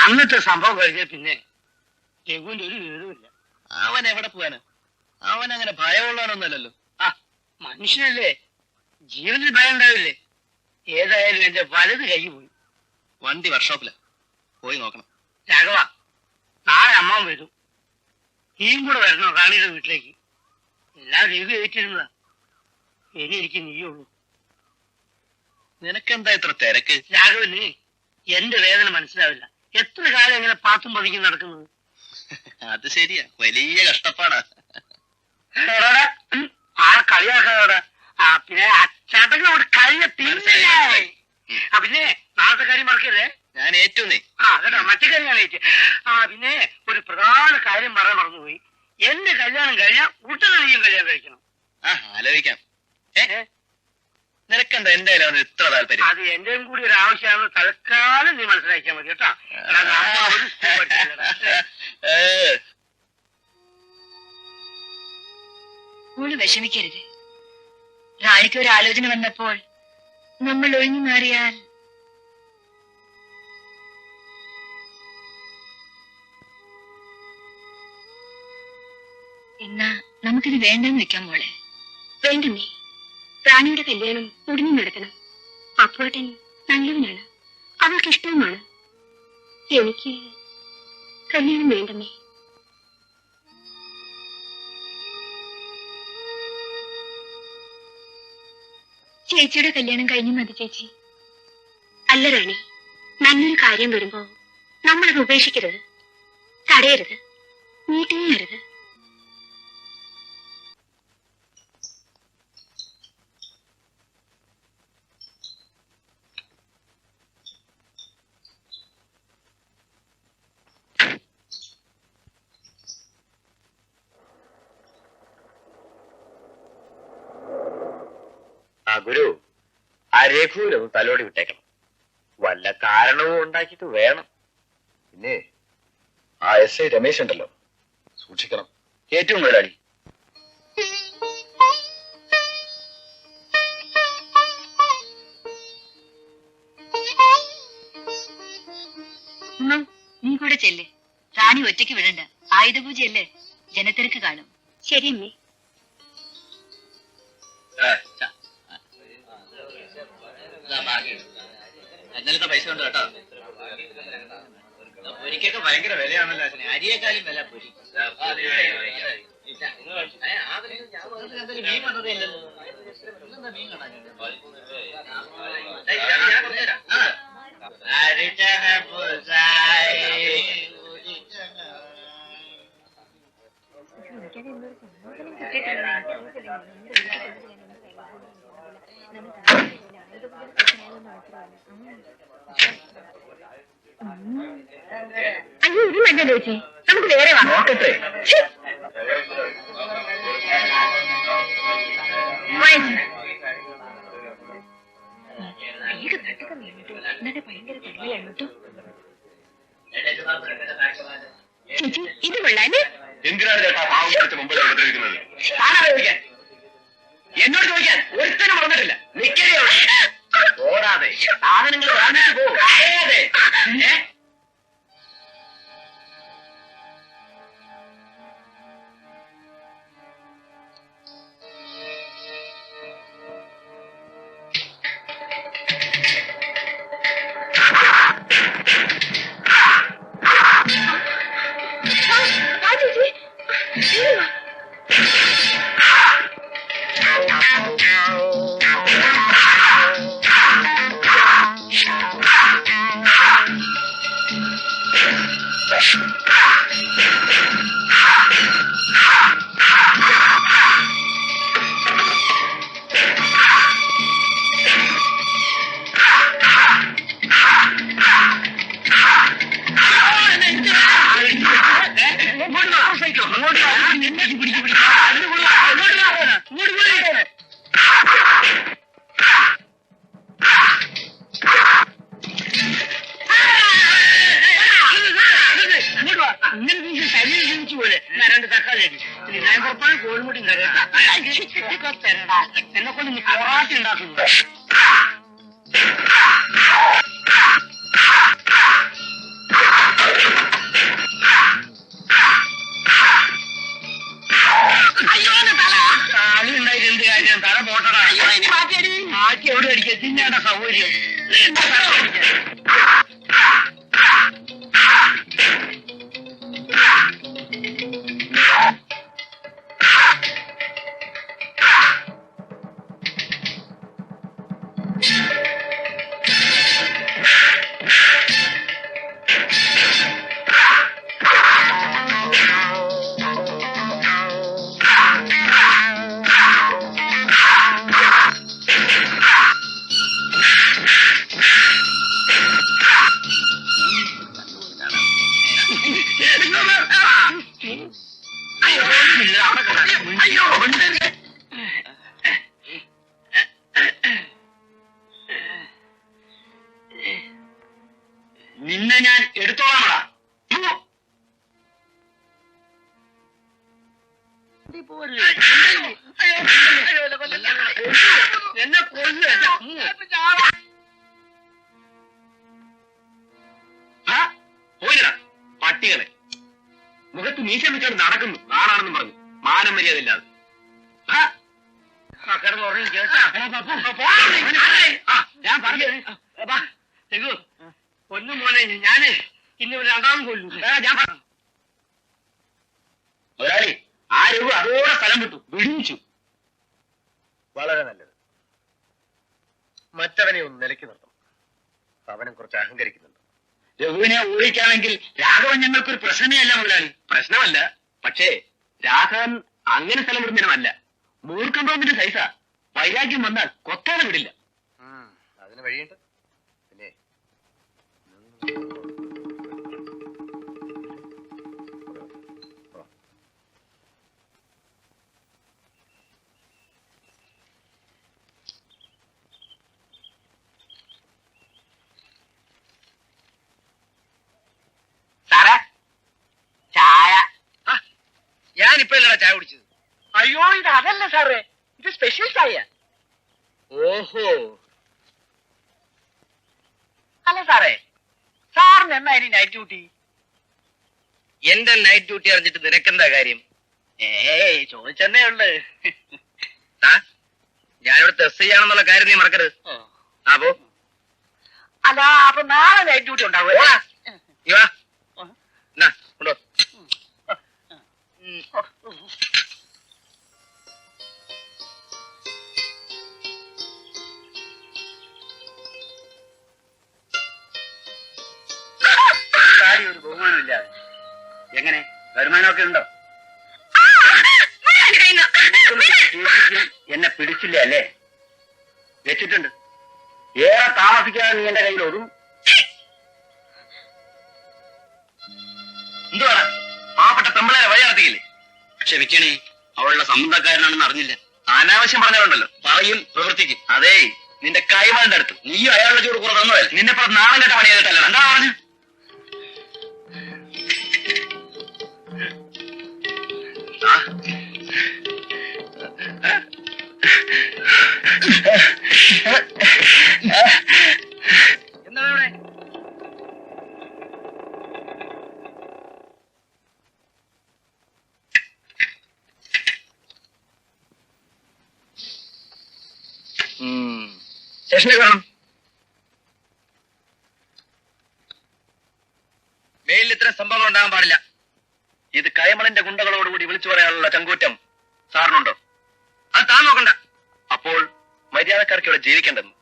അന്നത്തെ സംഭവം കഴിഞ്ഞ പിന്നെ രഘുവിന്റെ ഒരു വിവരമില്ല. അവൻ എവിടെ പോവാന്? അവൻ അങ്ങനെ ഭയമുള്ളവനൊന്നല്ലല്ലോ. ആ മനുഷ്യനല്ലേ, ജീവനിൽ ഭയം ഉണ്ടാവില്ലേ? ഏതായാലും എന്റെ വലത് കൈ പോയി. വണ്ടി വർക്ക്ഷോപ്പില, പോയി നോക്കണം. രാഘവ, നാളെ അമ്മാവൻ വരും. നീയും കൂടെ വരണോ റാണിയുടെ വീട്ടിലേക്ക്? എല്ലാം രഘു ഏറ്റിരുന്നതാ. ഇനി എനിക്ക് നീയുള്ളൂ. നിനക്കെന്താ ഇത്ര തിരക്ക്? രാഘവന് എന്റെ വേദന മനസ്സിലാവില്ല. എത്ര കാലം എങ്ങനെ പാത്തും പതിക്കും നടക്കുന്നത്? അത് ശരിയാ, വലിയ കഷ്ടപ്പാടാ. ആളെ കളിയാക്കാതെ. പിന്നെ ചടങ്ങോട് കഴിഞ്ഞ തിരിഞ്ഞേ. പിന്നെ നാളത്തെ കാര്യം മറക്കരുതേ. ഞാൻ ഏറ്റവും കേട്ടോ, മറ്റേ കാര്യം ഞാൻ ഏറ്റു. പിന്നെ ഒരു പ്രധാന കാര്യം പറയാൻ മറന്നുപോയി. എന്റെ കല്യാണം കഴിഞ്ഞാൽ ഉടനെ നീയും കല്യാണം കഴിക്കണം. ആലോചിക്കാം. നിനക്കെന്താ എന്റെ ഇത്ര താല്പര്യം? അത് എന്റെയും കൂടി ഒരു ആവശ്യമാണ്. തൽക്കാലം നീ മനസ്സിലാക്കിയാൽ മതി കേട്ടോ. വിഷമിക്കരുത്. റാണിക്ക് ഒരു ആലോചന വന്നപ്പോൾ നമ്മൾ ഒഴിഞ്ഞു മാറിയാൽ എന്നാ നമുക്കിത് വേണ്ടെന്ന് വെക്കാം മോളെ. വേണ്ടമ്മേ, റാണിയുടെ കല്യാണം ഉടനെ നടക്കണം. അപ്പുവേട്ടൻ നല്ലവനാണ്, അവൾക്ക് ഇഷ്ടവുമാണ്. എനിക്ക് കല്യാണം വേണ്ടമ്മേ. ചേച്ചിയുടെ കല്യാണം കഴിഞ്ഞു മതി ചേച്ചി. അല്ല റാണി, നല്ലൊരു കാര്യം വരുമ്പോ നമ്മളത് ഉപേക്ഷിക്കരുത്, തടയരുത്, നീട്ടുകയരുത്. ഗുരു, ആ രഘുവിനൊന്ന് തലോടി വിട്ടേക്കണം. വല്ല കാരണവും ഉണ്ടാക്കിയിട്ട് വേണം. പിന്നെ ആ SI രമേശ് ഉണ്ടല്ലോ, സൂക്ഷിക്കണം. ഏറ്റവും മുതലാളി. നീ കൂടെ ചെല്ല്. റാണി ഒറ്റയ്ക്ക് വിടണ്ട. ആയുധപൂജയല്ലേ, ജനത്തിരക്ക് കാണും. ശരി അമ്മേ. ഇന്നലത്തെ പൈസ ഉണ്ട് കേട്ടോ. പൊരിക്കൊക്കെ ഭയങ്കര വിലയാണല്ലോ. അരിയേക്കാളും വില പൊരി. മീൻ വന്നതേ ഇല്ലല്ലോ. മീൻ കാണാൻ അയ്യോ, ഇത് നല്ലല്ലോ ചേച്ചി, നമുക്ക് വേറെ നോക്കട്ടെ. ഭയങ്കര തള്ളിയാണ് കേട്ടോ ചേച്ചി. ഇത് കൊള്ളാന് എന്തിനാണ് ചേട്ടാ പാവം പിടിച്ച മുമ്പിൽ ഉപദ്രവിക്കുന്നത്? എന്നോട് ചോദിക്കാൻ ഒരുത്തനും പറഞ്ഞിട്ടില്ല. ഓടാതെ സാധനങ്ങൾ വാങ്ങിച്ചു പോകും. എന്നെ കൊണ്ട് നീ പൊറാട്ടി ഉണ്ടാക്കുന്നു. ഗതിഞ്ഞാടെ സൗകര്യം. നിന്നെ ഞാൻ എടുത്തോളാമടാ. എന്നെ കൊല്ലു. പോയില്ലടാ പട്ടികളെ. മുഖത്ത് മീശ വെച്ചോണ്ട് നടക്കുന്നു. ആണാണെന്നും പറഞ്ഞു. മാനം മര്യാദയില്ലാതെ കിടന്നുറങ്ങി കേട്ടാ. ഞാൻ പറഞ്ഞു ഒന്നും മോനെ, ഞാന് ഇന്ന് രണ്ടാമത് കൊല്ലു. ഞാൻ മുതലാളി ആ രഘു അതോടെ സ്ഥലം വിട്ടു, വിടിച്ചു. വളരെ നല്ലത്. മറ്റവനെ ഒന്ന് നിലയ്ക്ക് നിർത്തണം. അവനും കുറച്ച് അഹങ്കരിക്കുന്നുണ്ട്. രഘുവിനെ ഓടിക്കാമെങ്കിൽ രാഘവൻ ഞങ്ങൾക്കൊരു പ്രശ്നമേ അല്ല മുതലാളി. പ്രശ്നമല്ല, പക്ഷേ രാഘവൻ അങ്ങനെ സ്ഥലം വിടുന്നതിനുമല്ല. മൂർഖന്തോന്നിന്റെ സൈസ. വൈരാഗ്യം വന്നാൽ കൊത്താതെ വിടില്ല. അതിന് വഴിയുണ്ട്. പിന്നെ സാറേ ചായ. ഞാനിപ്പോഴല്ലടാ ചായ കുടിച്ചത്. അയ്യോ ഇത് അതല്ല സാറേ, ഇത് സ്പെഷ്യൽ ചായ. ഓഹോ, അല്ല സാറേ, സാറിന് എന്നാ ഇനി നൈറ്റ് ഡ്യൂട്ടി? എന്റെ നൈറ്റ് ഡ്യൂട്ടി അറിഞ്ഞിട്ട് നിനക്കെന്താ കാര്യം? ഏയ് ചോദിച്ചെന്നേ ഉള്ളു. ഞാനിവിടുത്തെ SI ആണെന്നുള്ള കാര്യം നീ മറക്കരുത്. പോ. അല്ല അപ്പൊ നാളെ നൈറ്റ് ഡ്യൂട്ടി ഉണ്ടാവും. കൊണ്ടോ. ഒരു ബഹുമാനമില്ലാതെ എങ്ങനെ? വരുമാനമൊക്കെ ഉണ്ടോ? എന്നെ പിടിച്ചില്ല അല്ലേ? വെച്ചിട്ടുണ്ട്. ഏറെ താമസിക്കാതെ നീ എന്റെ കയ്യിൽ ഒതും. എന്തുവാടാ പാവപ്പെട്ട പെമ്പിളേരെ വഴി നടത്തിയില്ലേ? ക്ഷമിക്കണേ, അവളുടെ സംബന്ധക്കാരനാണെന്ന് അറിഞ്ഞില്ല. അനാവശ്യം പറഞ്ഞവരുണ്ടല്ലോ, പറയും പ്രവർത്തിക്കും. അതേ നിന്റെ കൈമളിന്റെ അടുത്ത്. നീയും അയാളുടെ ചൂട് കൂടെ തന്നതല്ലേ? നിന്നെ പുറത്ത് നാളെ കേട്ട പണി ചെയ്തിട്ടല്ല. എന്താ പറഞ്ഞു? എന്താണ് ഇവിടെ? സ്റ്റേഷനിലേക്ക് വേണം. മേലിൽ ഇത്തരം സംഭവങ്ങൾ ഉണ്ടാകാൻ പാടില്ല. ഇത് കൈമളിന്റെ ഗുണ്ടകളോടുകൂടി വിളിച്ചു പറയാനുള്ള ചങ്കൂറ്റം സാറിനുണ്ടോ? അത് താൻ നോക്കണ്ട. അപ്പോൾ മര്യാദക്കാർക്ക് ഇവിടെ ജീവിക്കേണ്ടെന്ന്,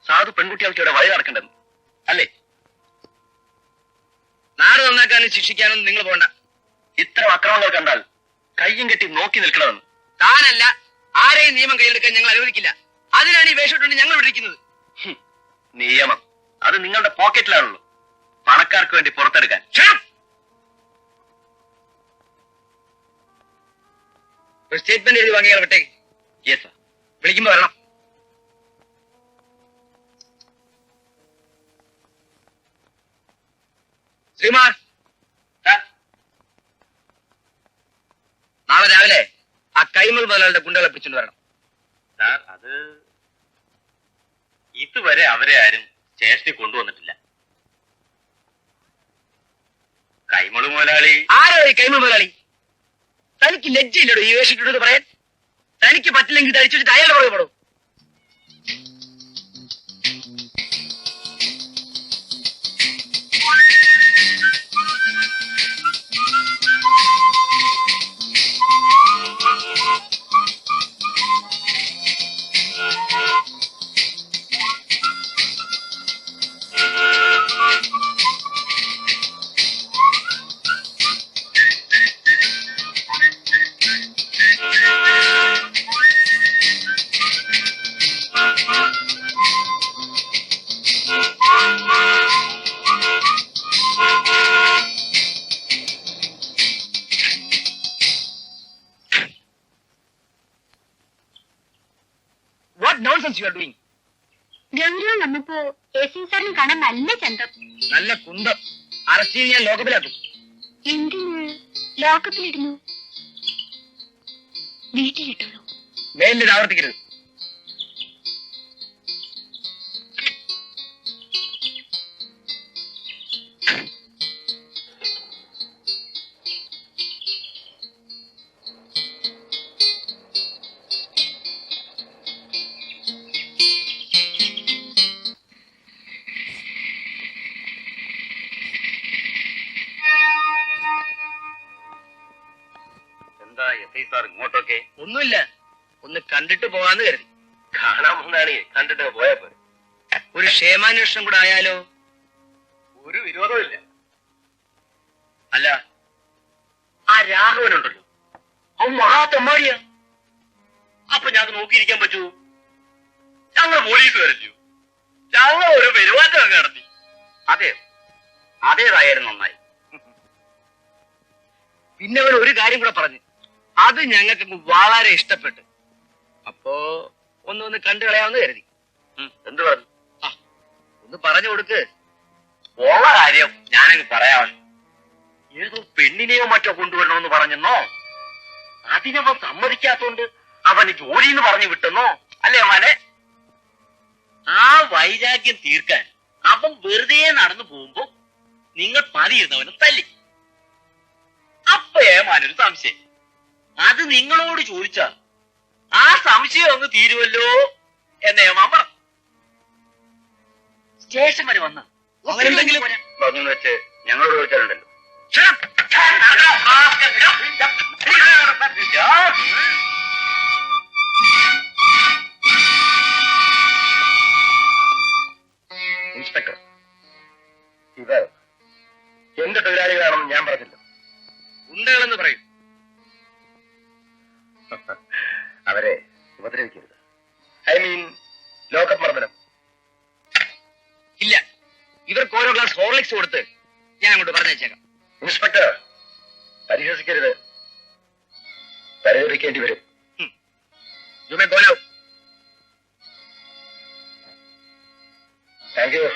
സാധു പെൺകുട്ടികൾക്ക് ഇവിടെ വഴി നടക്കേണ്ടെന്ന് അല്ലേ? നാട് നന്നാക്കാനും ശിക്ഷിക്കാനും നിങ്ങൾ പോണ്ട. ഇത്തരം അക്രമങ്ങൾ കണ്ടാൽ കയ്യും കെട്ടി നോക്കി നിൽക്കണമെന്ന്. താനല്ല ആരെയും നിയമം കയ്യിലെടുക്കാൻ ഞങ്ങൾ അനുവദിക്കില്ല. അതിനാണ് ഈ വേഷമിട്ടുണ്ട് ഞങ്ങൾ ഇവിടെ ഇരിക്കുന്നത്. നിയമം അത് നിങ്ങളുടെ പോക്കറ്റിലാണുള്ളൂ, പണക്കാർക്ക് വേണ്ടി പുറത്തെടുക്കാൻ. ഒരു സ്റ്റേറ്റ്മെന്റ് എഴുതി വാങ്ങിയാൽ വിട്ടേക്ക്. Yes sir. വിളിക്കുമ്പോ വരണം. ശ്രീമാൻ, നാളെ രാവിലെ ആ കൈമൾ മുതലാളിയുടെ ഗുണ്ടകളെ പിടിച്ചുകൊണ്ട് വരണം. സാർ അത് ഇതുവരെ അവരെ ആരും സ്റ്റേഷനിൽ കൊണ്ടുവന്നിട്ടില്ല. കൈമള് മുതലാളി. ആരോ ഈ കൈമൾ മുതലാളി? തനിക്ക് ലജ്ജയില്ലടോ ഈ വേഷിട്ടുണ്ടെന്ന് പറയാൻ? തനിക്ക് പറ്റില്ലെങ്കിൽ തടിച്ചു വെച്ചിട്ട് അയാളുടെ പുറകെ പോടും. Nonsense you are doing. ഗൗരവം വന്നപ്പോ എസ് സാറിന് കാണാൻ നല്ല ചന്തം. നല്ല കുന്തം. അറസ്റ്റ് ചെയ്ത് ഞാൻ ലോകപ്പിലാക്കും. എന്തിന് ലോകപ്പിലിടുന്നു? വീട്ടിലിട്ടുള്ളൂ. മേലിൽ ആവർത്തിക്കരുത്. എന്താ എസ് ഐ സാർ ഇങ്ങോട്ടൊക്കെ? ഒന്നുമില്ല, ഒന്ന് കണ്ടിട്ട് പോകാന്ന് കരുതി. കാണാൻ വന്നാണ്, കണ്ടിട്ട് പോയപ്പോ. ഒരു ക്ഷേമാന്വേഷണം കൂടെ ആയാലോ? ഒരു വിരോധവും ഇല്ല. അല്ല, ആ രാഘവനുണ്ടല്ലോ, അവൻ മഹാത്തമ്മാടിയാ. അപ്പൊ ഞാൻ നോക്കിയിരിക്കാൻ പറ്റൂ? ഞങ്ങൾ പോലീസ് വരച്ചു, ഞങ്ങൾ ഒരു പെരുമാറ്റം നടത്തി. അതെ, അതേതായാലും നന്നായി. പിന്നെ അവൻ ഒരു കാര്യം കൂടെ പറഞ്ഞു, അത് ഞങ്ങൾക്ക് വളരെ ഇഷ്ടപ്പെട്ടു. അപ്പോ ഒന്ന് കണ്ടു കളയാമെന്ന് കരുതി. എന്ത് പറഞ്ഞു? ഒന്ന് പറഞ്ഞു കൊടുക്ക്. ഉള്ള കാര്യം ഞാനങ്ങ് പറയാമല്ലോ. ഏതോ പെണ്ണിനെയോ മറ്റോ കൊണ്ടുവരണമെന്ന് പറഞ്ഞെന്നോ, അതിനവൻ സമ്മതിക്കാത്തോണ്ട് അവന് ജോലിന്ന് പറഞ്ഞു വിട്ടെന്നോ അല്ലേ അവനെ? ആ വൈരാഗ്യം തീർക്കാൻ അവൻ വെറുതെ നടന്നു പോകുമ്പോ നിങ്ങൾ പതിയിരുന്നവനെ തല്ലി. അപ്പൊ ഏമാനൊരു സംശയം, അത് നിങ്ങളോട് ചോദിച്ചാൽ ആ സംശയം ഒന്ന് തീരുമല്ലോ എന്ന് ഏമാൻ പറഞ്ഞു. സ്റ്റേഷൻ വരെ വന്ന അവനെന്തെങ്കിലും പറഞ്ഞു വെച്ച് ഞങ്ങളോട് ചോദിച്ചാലുണ്ടല്ലോ. ഇൻസ്പെക്ടർ, ഇത് എന്റെ തൊഴിലാളികളാണെന്ന് ഞാൻ പറഞ്ഞില്ല. ഉണ്ടകളെന്ന് പറയും. അവരെ ഉപദ്രവിക്കരുത്. ഐ മീൻ ലോകപ്പ് മർദ്ദനം. ഇല്ല, ഇവർക്ക് ഓരോ ഗ്ലാസ് ഹോർലിക്സ് കൊടുത്ത് ഞാൻ അങ്ങോട്ട് പറഞ്ഞേച്ചേക്കാം. ഇൻസ്പെക്ടർ, പരിഹസിക്കരുത്, പരിഹരിക്കേണ്ടി വരും. You may go now. Thank you.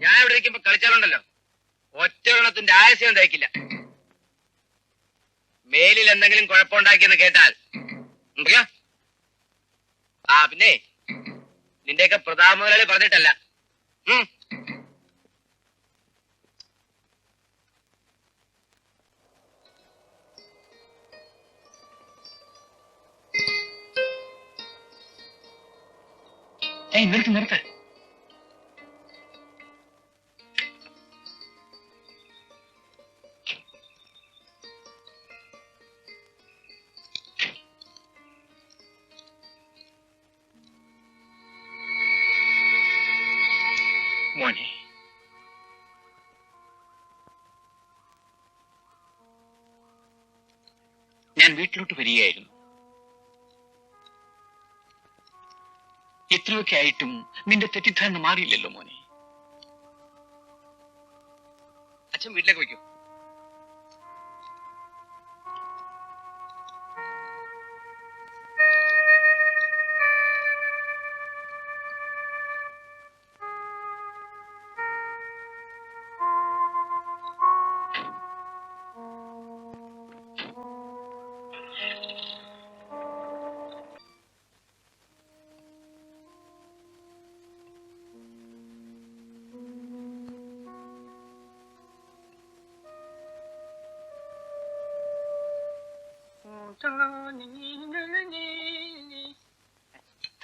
ഞാൻ ഇവിടെ ഇരിക്കുമ്പോ കളിച്ചാലുണ്ടല്ലോ, ഒറ്റ ഗുണത്തിന്റെ ആയസ്യം തയ്ക്കില്ല. മേലിൽ എന്തെങ്കിലും കുഴപ്പമുണ്ടാക്കിയെന്ന് കേട്ടാൽ എന്തൊക്കെയാ? ആ പിന്നെ നിന്റെയൊക്കെ പ്രതാപ മുതലാളി പറഞ്ഞിട്ടല്ല. നിർത്ത്. മോനെ, ഞാൻ വീട്ടിലോട്ട് വരികയായിരുന്നു. ഇത്രയൊക്കെ ആയിട്ടും നിന്റെ തെറ്റിദ്ധാരണ മാറിയില്ലല്ലോ മോനെ. അച്ഛൻ വീട്ടിലേക്ക് വയ്ക്കൂ.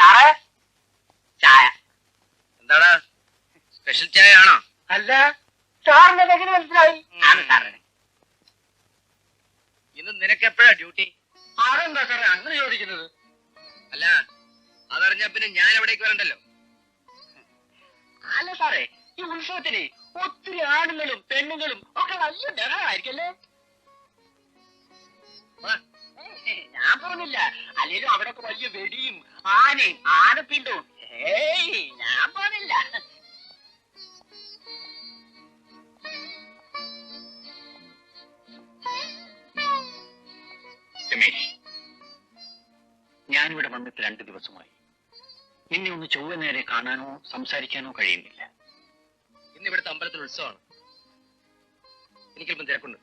സാറേ, ചായ. എന്താടാ, സ്പെഷ്യൽ ചായ ആണോ? അല്ല, സാറിന് എങ്ങനെ മനസ്സിലായി? ആണ് സാറേ. ഇന്ന് നിനക്ക് എപ്പോഴാ ഡ്യൂട്ടി? അതെന്താ സാറേ അങ്ങനെ ചോദിക്കുന്നത്? അല്ല, അതറിഞ്ഞാ പിന്നെ ഞാൻ എവിടേക്ക് വരണ്ടല്ലോ. അല്ല സാറേ, ഈ ഉത്സവത്തിന് ഒത്തിരി ആണുങ്ങളും പെണ്ണുങ്ങളും ഒക്കെ നല്ല ബഹളമായിരിക്കല്ലേ? ഞാൻ പോകുന്നില്ല. അല്ലെങ്കിലും അവിടെയൊക്കെ വലിയ വെടിയും ആനയും ആനപ്പിണ്ടവും. ഏയ് ഞാൻ പോകുന്നില്ല. രമേശ്, ഞാനിവിടെ വന്നിട്ട് 2 ദിവസമായി. നിന്നെ ഒന്ന് ചൊവ്വ നേരെ കാണാനോ സംസാരിക്കാനോ കഴിയുന്നില്ല. ഇന്ന് ഇവിടുത്തെ അമ്പലത്തിൽ ഉത്സവമാണ്. എനിക്കല്പം തിരക്കുണ്ട്.